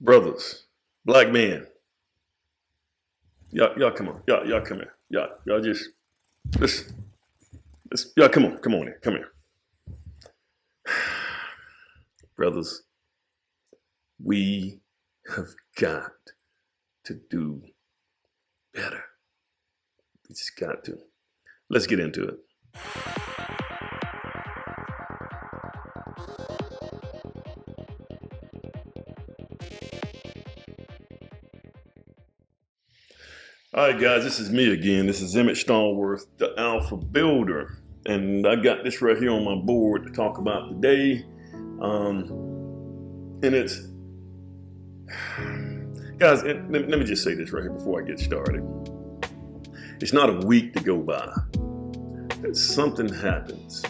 Brothers, black men, y'all come on, y'all come here, y'all just y'all come on here, come here, brothers. We have got to do better. We just got to. Let's get into it. All right, guys, this is me again. This is Emmett Stallworth, the Alpha Builder. And I got this right here on my board to talk about today. And it's, guys, let me just say this right here before I get started. It's not a week to go by that something happens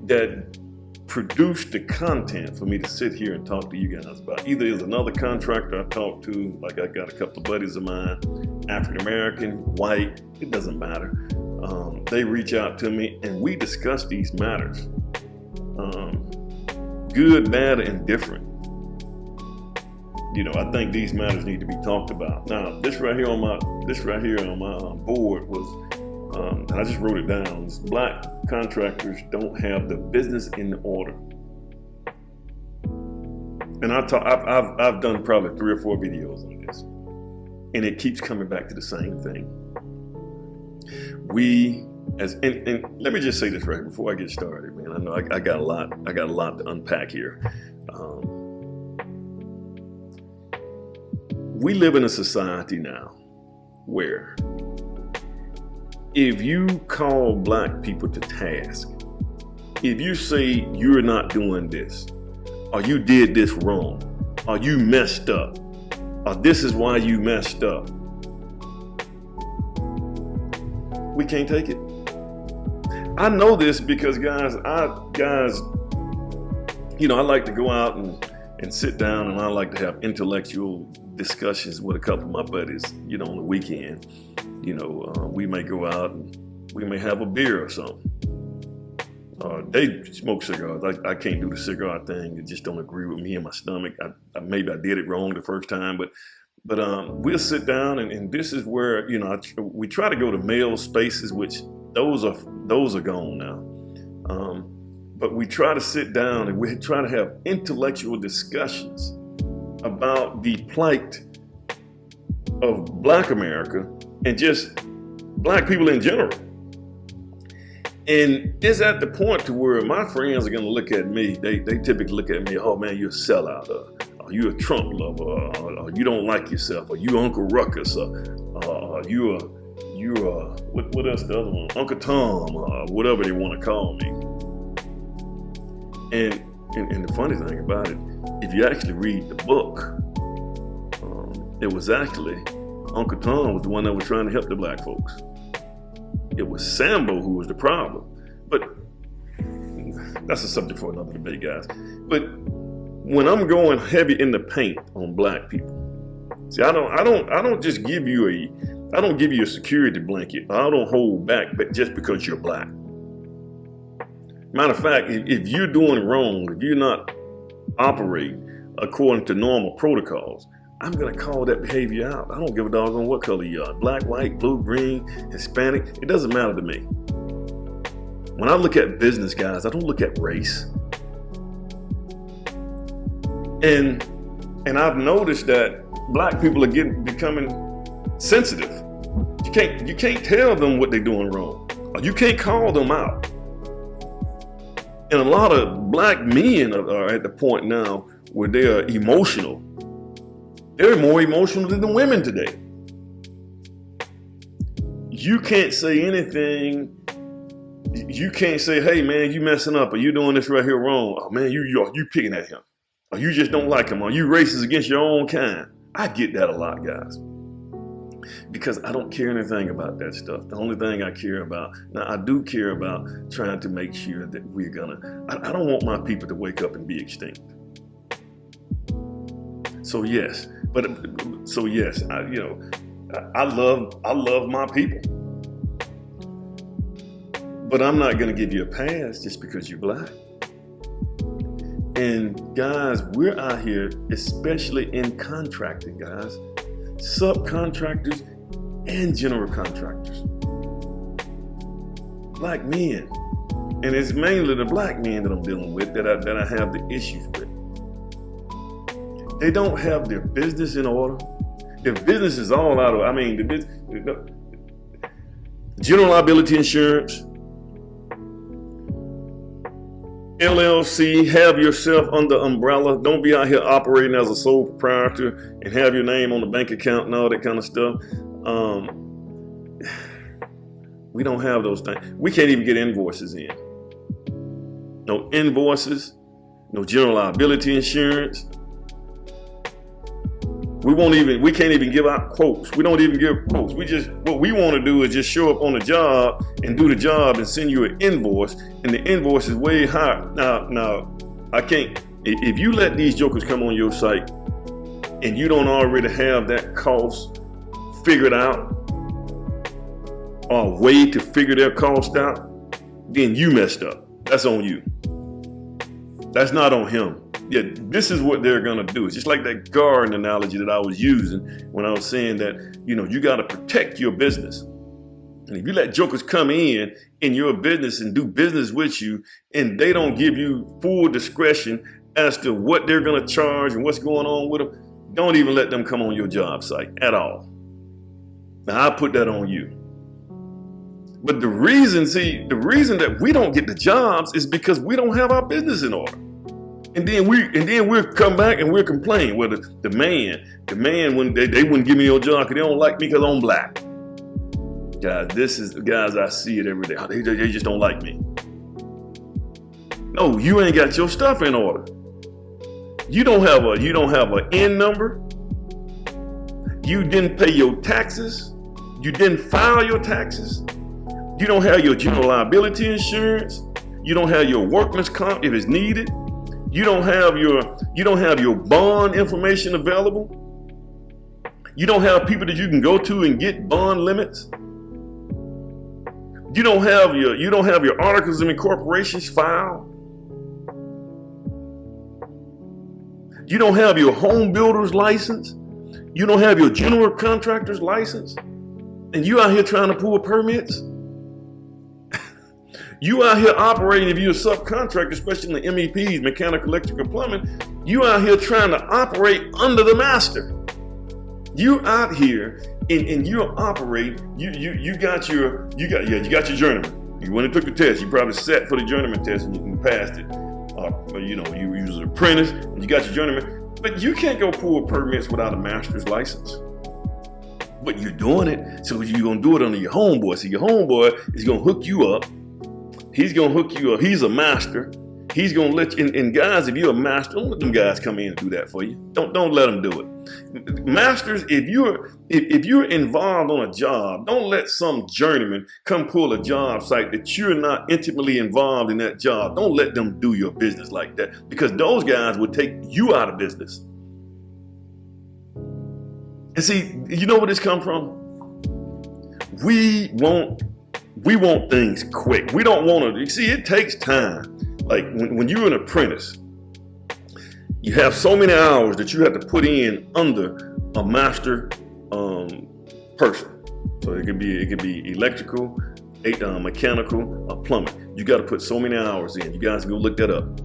that produced the content for me to sit here and talk to you guys about. Either it's another contractor I talked to, like I got a couple of buddies of mine, African American, white, it doesn't matter. They reach out to me and we discuss these matters. Good, bad, and different. You know, I think these matters need to be talked about. Now, this right here on my board was, and I just wrote it down. Black contractors don't have the business in order. And I've done probably 3 or 4 videos on this, and it keeps coming back to the same thing. And let me just say this right before I get started, man. I know I got a lot to unpack here. We live in a society now where if you call black people to task, if you say you're not doing this, or you did this wrong, or you messed up, or this is why you messed up, we can't take it. I know this because guys, you know, I like to go out and sit down, and I like to have intellectual discussions with a couple of my buddies, you know, on the weekend. You know, we may go out and we may have a beer or something. They smoke cigars. I can't do the cigar thing. It just don't agree with me and my stomach. Maybe I did it wrong the first time, but we'll sit down and this is where, you know, we try to go to male spaces, which those are gone now. But we try to sit down and we try to have intellectual discussions about the plight of Black America and just black people in general. And it's at the point to where my friends are gonna look at me, they typically look at me, oh man, you're a sellout, or you're a Trump lover, or you don't like yourself, or you Uncle Ruckus, or you're what else the other one, Uncle Tom, or whatever they wanna call me. And the funny thing about it, if you actually read the book, it was actually Uncle Tom was the one that was trying to help the black folks. It was Sambo who was the problem. But that's a subject for another debate, guys. But when I'm going heavy in the paint on black people, see, I don't just give you a security blanket. I don't hold back, but just because you're black. Matter of fact, if you're doing wrong, if you're not operating according to normal protocols, I'm gonna call that behavior out. I don't give a doggone what color you are. Black, white, blue, green, Hispanic, it doesn't matter to me. When I look at business, guys, I don't look at race. And I've noticed that black people are becoming sensitive. You can't tell them what they're doing wrong, or you can't call them out. And a lot of black men are at the point now where they are emotional. They're more emotional than the women today. You can't say anything. You can't say, hey man, you messing up, or you doing this right here wrong. Oh man, you picking at him. Or you just don't like him, or you racist against your own kind. I get that a lot, guys. Because I don't care anything about that stuff. The only thing I care about, now I do care about trying to make sure that I don't want my people to wake up and be extinct. So yes, I love my people. But I'm not gonna give you a pass just because you're black. And guys, we're out here, especially in contracting, guys, subcontractors and general contractors. Black men. And it's mainly the black men that I'm dealing with that I have the issues with. They don't have their business in order. Their business is all out of, general liability insurance, LLC, have yourself under umbrella. Don't be out here operating as a sole proprietor and have your name on the bank account and all that kind of stuff. We don't have those things. We can't even get invoices in. No invoices, no general liability insurance. We can't even give out quotes. We don't even give quotes. What we want to do is just show up on the job and do the job and send you an invoice, and the invoice is way higher. Now, I can't, if you let these jokers come on your site and you don't already have that cost figured out or a way to figure their cost out, then you messed up. That's on you. That's not on him. Yeah, this is what they're gonna do. It's just like that garden analogy that I was using when I was saying that, you gotta protect your business. And if you let jokers come in your business and do business with you, and they don't give you full discretion as to what they're gonna charge and what's going on with them, don't even let them come on your job site at all. Now I put that on you. But the reason that we don't get the jobs is because we don't have our business in order. And then we'll come back and we'll complain. Well, the man when they wouldn't give me your job because they don't like me because I'm black. Guys, I see it every day. They just don't like me. No, you ain't got your stuff in order. You don't have a N number. You didn't pay your taxes. You didn't file your taxes. You don't have your general liability insurance. You don't have your workman's comp if it's needed. You don't have your bond information available. You don't have people that you can go to and get bond limits. You don't have your articles of incorporation filed. You don't have your home builder's license. You don't have your general contractor's license. And you out here trying to pull permits. You out here operating, if you're a subcontractor, especially in the MEPs, mechanical, electrical, plumbing, you out here trying to operate under the master. You out here and you're operating, you got your journeyman. You went and took the test. You probably sat for the journeyman test and you passed it. You was an apprentice and you got your journeyman. But you can't go pull permits without a master's license. But you're doing it, so you're gonna do it under your homeboy. So your homeboy is gonna hook you up. He's gonna hook you up. He's a master. He's gonna let you. And guys, if you're a master, don't let them guys come in and do that for you. Don't let them do it. Masters, if you're involved on a job, don't let some journeyman come pull a job site that you're not intimately involved in that job. Don't let them do your business like that, because those guys would take you out of business. And see, you know where this come from? We want things quick. We don't want to, see, it takes time. Like when you're an apprentice, you have so many hours that you have to put in under a master person. So it could be electrical, mechanical, or plumbing. You got to put so many hours in. You guys can go look that up.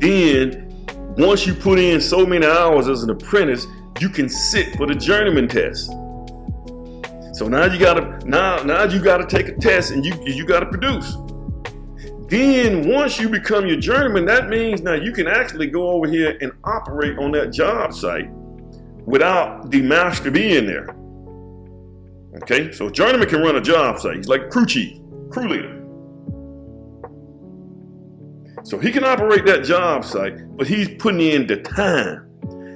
Then once you put in so many hours as an apprentice, you can sit for the journeyman test. So now you gotta take a test and you gotta produce. Then once you become your journeyman, that means now you can actually go over here and operate on that job site without the master being there. Okay, so journeyman can run a job site. He's like a crew chief, crew leader. So he can operate that job site, but he's putting in the time.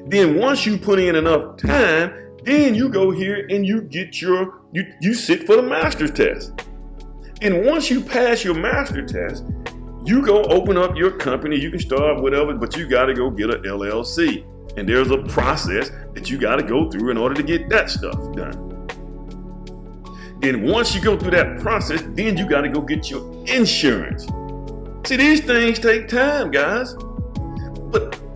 Then once you put in enough time, then you go here and you get you sit for the master's test. And once you pass your master test, you go open up your company. You can start whatever, but you got to go get an LLC. And there's a process that you got to go through in order to get that stuff done. Then once you go through that process, then you got to go get your insurance. See, these things take time, guys.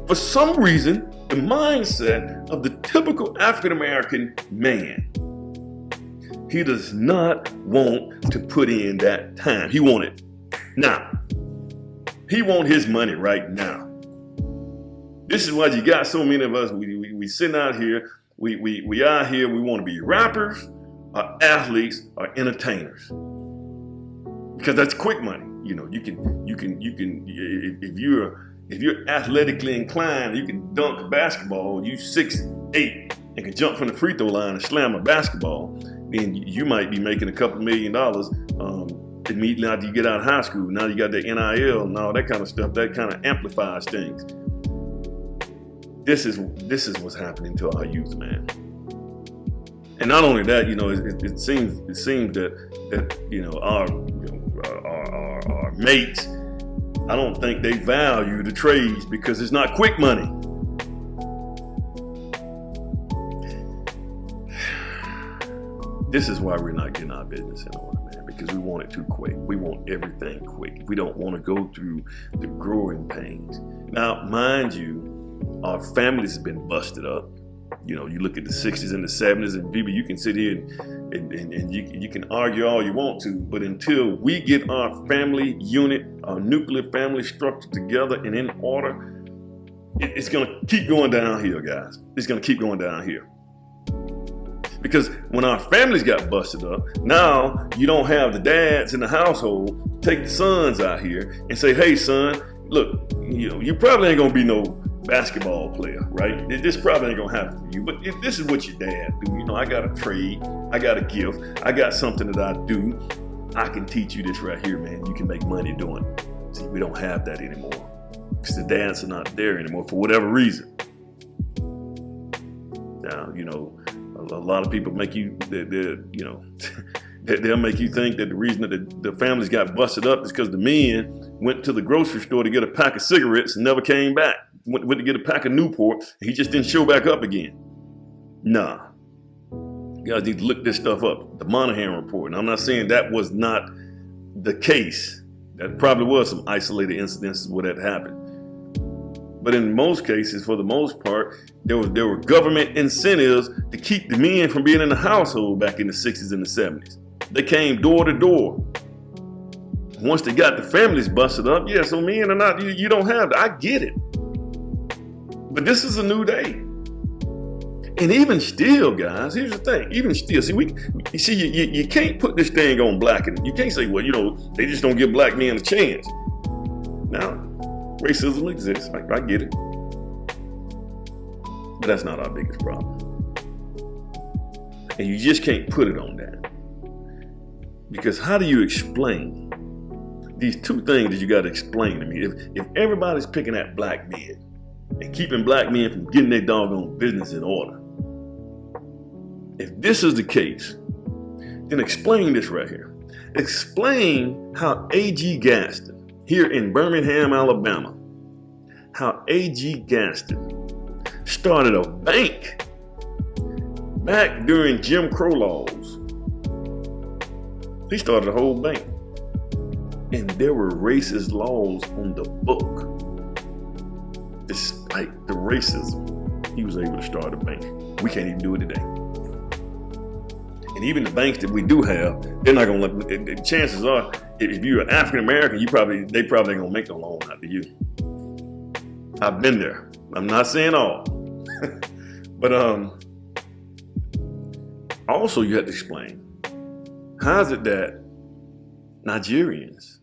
For some reason, the mindset of the typical African-American man, he does not want to put in that time. He want it now. He want his money right now. This is why you got so many of us, we sitting out here, we out here, we want to be rappers, or athletes, or entertainers. Because that's quick money. You know, you can, if you're athletically inclined, you can dunk a basketball, you 6'8", and can jump from the free throw line and slam a basketball, then you might be making a couple $1 million immediately after you get out of high school. Now you got the NIL and all that kind of stuff. That kind of amplifies things. This is what's happening to our youth, man. And not only that, you know, it seems that you know our mates, I don't think they value the trades because it's not quick money. This is why we're not getting our business in order, man, because we want it too quick. We want everything quick. We don't want to go through the growing pains. Now, mind you, our families have been busted up. You know, you look at the 60s and the 70s, and people, you can sit here and you can argue all you want to, but until we get our family unit, our nuclear family structure together and in order, it's going to keep going downhill, guys. It's going to keep going downhill. Because when our families got busted up, now you don't have the dads in the household take the sons out here and say, hey, son, look, you know, you probably ain't going to be no basketball player, right? This probably ain't gonna happen for you, but if this is what your dad do, you know, I got a trade, I got a gift, I got something that I do, I can teach you this right here, man. You can make money doing it. See, we don't have that anymore because the dads are not there anymore for whatever reason. Now, you know, a lot of people make you, you know, they'll make you think that the reason that the families got busted up is because the men went to the grocery store to get a pack of cigarettes and never came back. Went to get a pack of Newport, and he just didn't show back up again. Nah. You guys need to look this stuff up. The Monahan report. And I'm not saying that was not the case. That probably was some isolated incidences where that happened. But in most cases, for the most part, there were government incentives to keep the men from being in the household back in the 60s and the 70s. They came door to door. Once they got the families busted up, yeah, so men are not, you don't have that. I get it. But this is a new day. And even still, guys, here's the thing. Even still, you can't put this thing on black. And you can't say, well, you know, they just don't give black men a chance. Now, racism exists. I get it. But that's not our biggest problem. And you just can't put it on that. Because how do you explain these two things that you got to explain to me? If everybody's picking at black men, and keeping black men from getting their doggone business in order. If this is the case, then explain this right here. Explain how A.G. Gaston, here in Birmingham, Alabama, how A.G. Gaston started a bank back during Jim Crow laws. He started a whole bank. And there were racist laws on the book. Despite the racism, he was able to start a bank. We can't even do it today. And even the banks that we do have, they're not gonna let, chances are, if you're an African American, they probably ain't gonna make no loan out to you. I've been there. I'm not saying all. But also you have to explain, how is it that Nigerians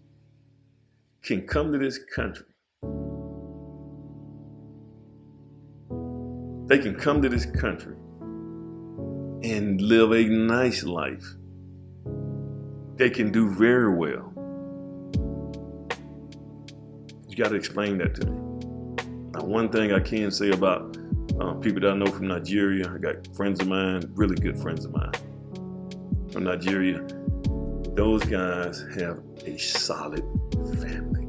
can come to this country? They can come to this country and live a nice life. They can do very well. You got to explain that to me. Now, one thing I can say about people that I know from Nigeria, I got friends of mine, really good friends of mine from Nigeria. Those guys have a solid family.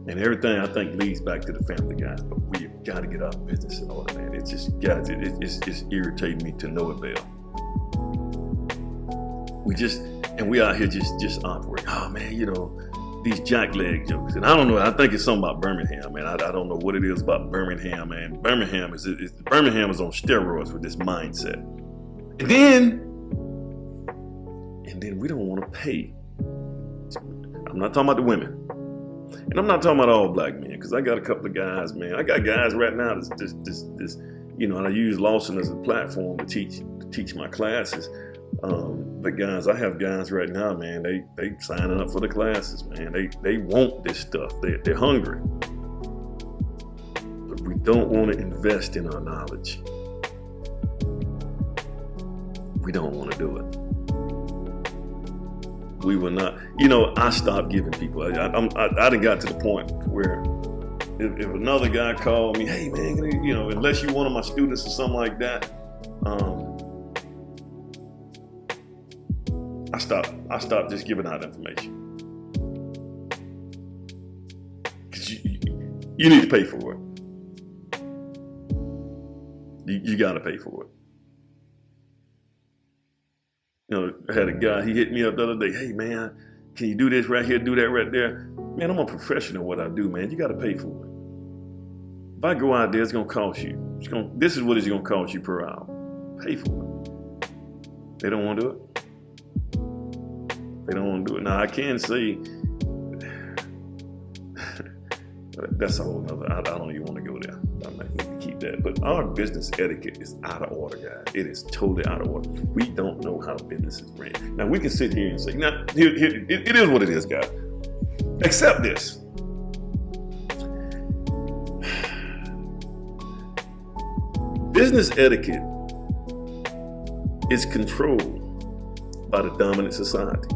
And everything, I think, leads back to the family, guys. But we've got to get our business in order, man. It's just, guys, it's just irritating me to no avail. We out here just operate. Oh, man, you know, these jackleg jokers. And I don't know, I think it's something about Birmingham, man. I don't know what it is about Birmingham, man. Birmingham is on steroids with this mindset. And then we don't want to pay. I'm not talking about the women. And I'm not talking about all black men, because I got a couple of guys, man. I got guys right now that's this, you know, and I use Lawson as a platform to teach my classes. But guys, I have guys right now, man, they signing up for the classes, man. They want this stuff. They're hungry. But we don't want to invest in our knowledge. We don't want to do it. We will not, you know, I stopped giving people. I done got to the point where if another guy called me, hey man, you know, unless you're one of my students or something like that, I stopped just giving out information. Because you need to pay for it. You got to pay for it. You know, I had a guy, he hit me up the other day, hey man, can you do this right here, do that right there? Man, I'm a professional at what I do, man. You got to pay for it. If I go out there, it's going to cost you. This is what it's going to cost you per hour. Pay for it. They don't want to do it. They don't want to do it. Now, I can say, that's a whole nother, I don't even want to go there. I might need to keep that. But our business etiquette is out of order, guys. It is totally out of order. We don't know how business is ran. Now, we can sit here and say, now, it is what it is, guys. Accept this. Business etiquette is controlled by the dominant society.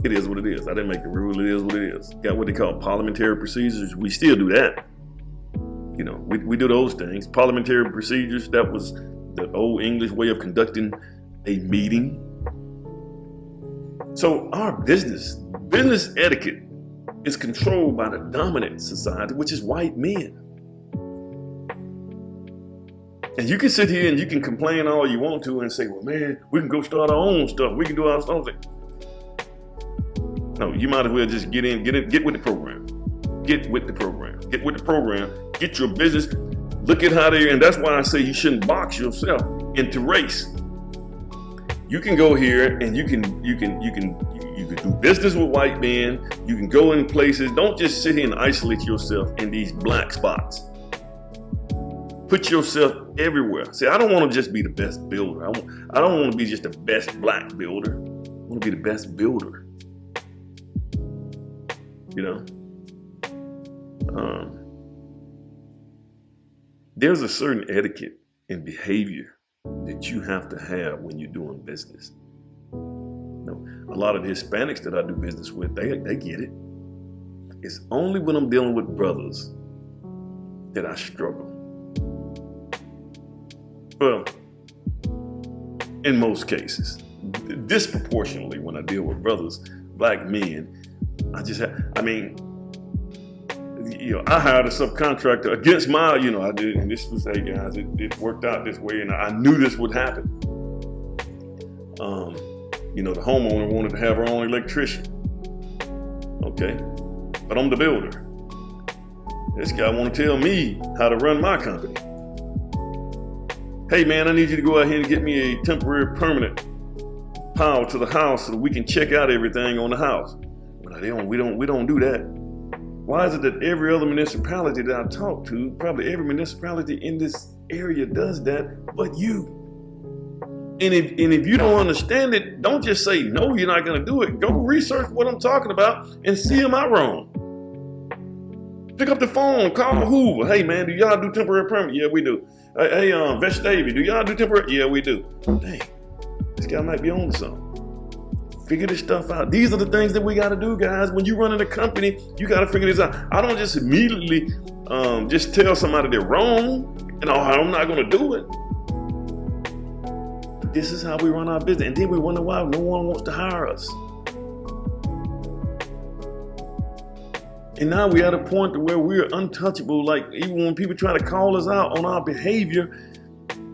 It is what it is. I didn't make the rule. It is what it is. Got what they call parliamentary procedures. We still do that. You know, we do those things. Parliamentary procedures, that was the old English way of conducting a meeting. So our business etiquette is controlled by the dominant society, which is white men. And you can sit here and you can complain all you want to and say, well, man, we can go start our own stuff. We can do our own thing. No, you might as well just get with the program. Get with the program. Get with the program. Get your business. Look at how and that's why I say you shouldn't box yourself into race. You can go here and you can do business with white men. You can go in places. Don't just sit here and isolate yourself in these black spots. Put yourself everywhere. See, I don't want to just be the best builder. I don't want to be just the best black builder. I want to be the best builder. You know, there's a certain etiquette and behavior that you have to have when you're doing business. You know, a lot of the Hispanics that I do business with, they get it. It's only when I'm dealing with brothers that I struggle. Well, in most cases, disproportionately when I deal with brothers, black men, I hired a subcontractor against my, I did, and this was, hey guys, it worked out this way, and I knew this would happen. The homeowner wanted to have her own electrician. Okay, but I'm the builder. This guy want to tell me how to run my company. Hey man, I need you to go out here and get me a temporary permanent power to the house so we can check out everything on the house. But we don't do that. Why is it that every other municipality that I talk to, probably every municipality in this area does that, but you? And if you don't understand it, don't just say, no, you're not gonna do it. Go research what I'm talking about and see am I wrong. Pick up the phone, call Hoover. Hey man, do y'all do temporary permit? Yeah, we do. Hey, Vestavia, do y'all do temporary? Yeah, we do. Dang, this guy might be on to something. Figure this stuff out. These are the things that we got to do, guys. When you're running a company, you got to figure this out. I don't just immediately just tell somebody they're wrong and I'm not going to do it. This is how we run our business. And then we wonder why no one wants to hire us. And now we're at a point to where we're untouchable. Like even when people try to call us out on our behavior,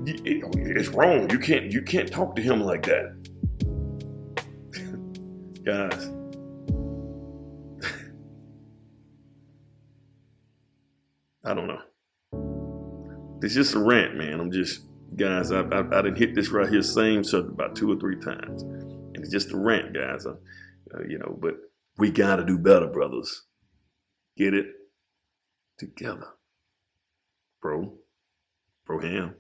it's wrong. You can't talk to him like that. Guys, I don't know. It's just a rant, man. I'm just, guys, I didn't hit this right here, same subject about 2 or 3 times. And it's just a rant, guys. But we got to do better, brothers. Get it together. Bro ham.